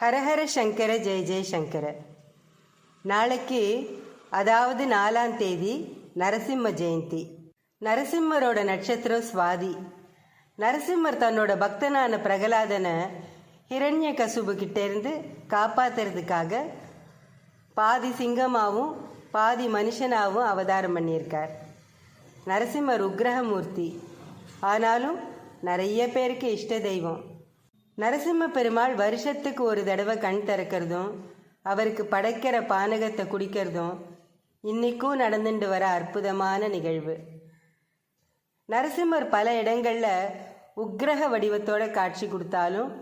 ஹரஹர சங்கர ஜெய ஜெய சங்கர. நாளைக்கு அதாவது 4ஆம் தேதி நரசிம்ம ஜெயந்தி. நரசிம்மரோட நட்சத்திரம் சுவாதி. நரசிம்மர் தன்னோட பக்தனான பிரகலாதனை ஹிரண்ய கசுபு கிட்டேருந்து காப்பாத்துறதுக்காக பாதி சிங்கமாகவும் பாதி மனுஷனாகவும் அவதாரம் பண்ணியிருக்கார். நரசிம்மர் உக்ரகமூர்த்தி, ஆனாலும் நிறைய பேருக்கு இஷ்ட தெய்வம். நரசிம்ம பெருமாள் வருஷத்துக்கு ஒரு தடவை கண் திறக்கிறதும் அவருக்கு படைக்கிற பானகத்தை குடிக்கிறதும் இன்னைக்கும் நடந்துட்டு வர அற்புதமான நிகழ்வு. நரசிம்மர் பல இடங்களில் உக்ரக வடிவத்தோட காட்சி கொடுத்தாலும்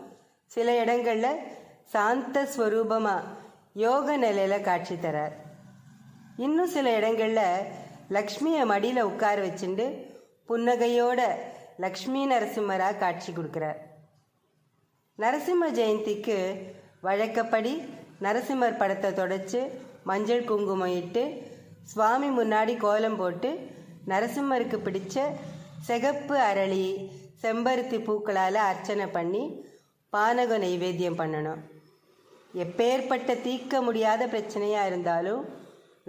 சில இடங்களில் சாந்த ஸ்வரூபமாக யோக நிலையில் காட்சி தரார். இன்னும் சில இடங்களில் லக்ஷ்மியை மடியில் உட்கார வச்சுட்டு புன்னகையோட லக்ஷ்மி நரசிம்மராக காட்சி கொடுக்குறார். நரசிம்ம ஜெயந்திக்கு வழக்கப்படி நரசிம்மர் படத்தை தொடச்சு மஞ்சள் குங்குமம் இட்டு சுவாமி முன்னாடி கோலம் போட்டு நரசிம்மருக்கு பிடிச்ச சிகப்பு அரளி செம்பருத்தி பூக்களால் அர்ச்சனை பண்ணி பானக நைவேத்தியம் பண்ணணும். எப்பேற்பட்ட தீர்க்க முடியாத பிரச்சனையாக இருந்தாலும்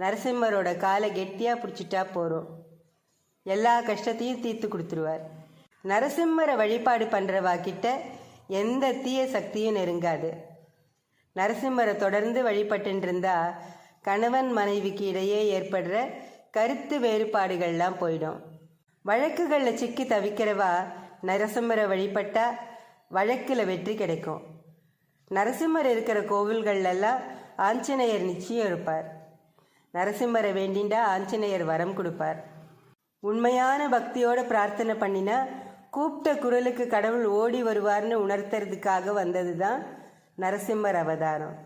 நரசிம்மரோட காலை கெட்டியாக பிடிச்சிட்டா போகிறோம், எல்லா கஷ்டத்தையும் தீர்த்து கொடுத்துருவார். நரசிம்மரை வழிபாடு பண்ணுறவா கிட்ட எந்த தீய சக்தியும் நெருங்காது. நரசிம்மரை தொடர்ந்து வழிபட்டு இருந்தா கணவன் மனைவிக்கு இடையே ஏற்படுற கருத்து வேறுபாடுகள்லாம் போயிடும். வழக்குகளில் சிக்கி தவிக்கிறவா நரசிம்மரை வழிபட்டா வழக்கில் வெற்றி கிடைக்கும். நரசிம்மர் இருக்கிற கோவில்கள்லாம் ஆஞ்சநேயர் நிச்சயம் இருப்பார். நரசிம்மரை வேண்டிண்டா ஆஞ்சநேயர் வரம் கொடுப்பார். உண்மையான பக்தியோட பிரார்த்தனை பண்ணினா கூப்பிட்ட குரலுக்கு கடவுள் ஓடி வருவார்னு உணர்த்துறதுக்காக வந்தது தான் நரசிம்மர் அவதாரம்.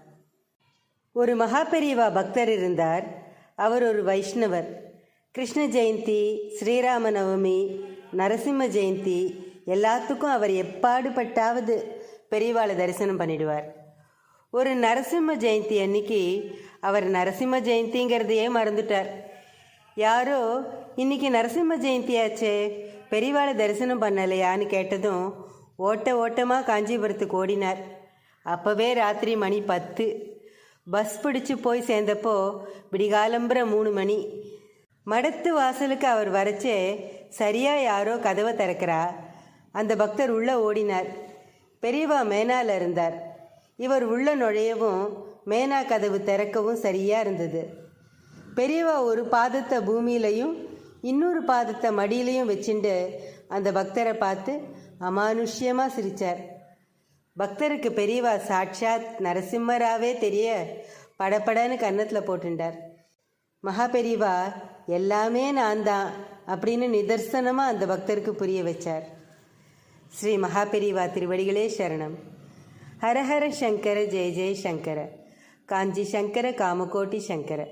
ஒரு மகாபெரிவா பக்தர் இருந்தார். அவர் ஒரு வைஷ்ணவர். கிருஷ்ண ஜெயந்தி, ஸ்ரீராம நவமி, நரசிம்ம ஜெயந்தி எல்லாத்துக்கும் அவர் எப்பாடுபட்டாவது பெரியவாளை தரிசனம் பண்ணிடுவார். ஒரு நரசிம்ம ஜெயந்தி அன்னைக்கு அவர் நரசிம்ம ஜெயந்திங்கிறதையே மறந்துட்டார். யாரோ இன்னைக்கு நரசிம்ம ஜெயந்தியாச்சே, பெரியவாளை தரிசனம் பண்ணலையான்னு கேட்டதும் ஓட்டமாக காஞ்சிபுரத்துக்கு ஓடினார். அப்போவே ராத்திரி மணி 10. பஸ் பிடிச்சு போய் சேர்ந்தப்போ விடிகாலம்புற 3 மணி. மடத்து வாசலுக்கு அவர் வரைச்சே சரியாக யாரோ கதவை திறக்கிறா. அந்த பக்தர் உள்ளே ஓடினார். பெரியவா மேனால இருந்தார். இவர் உள்ள நுழையவும் மேனா கதவு திறக்கவும் சரியாக இருந்தது. பெரியவா ஒரு பாதத்தை பூமியிலையும் இன்னொரு பாதத்தை மடியிலையும் வச்சுட்டு அந்த பக்தரை பார்த்து அமானுஷ்யமாக சிரித்தார். பக்தருக்கு பெரியவா சாட்சாத் நரசிம்மராகவே தெரிய படப்படன்னு கன்னத்தில் போட்டுட்டார். மகா பெரியவா எல்லாமே நான் தான் அப்படின்னு நிதர்சனமாக அந்த பக்தருக்கு புரிய வச்சார். ஸ்ரீ மகா பெரியவா திருவடிகளே சரணம். ஹரஹர சங்கர ஜெய ஜெய சங்கர. காஞ்சி சங்கர காமகோட்டி சங்கர.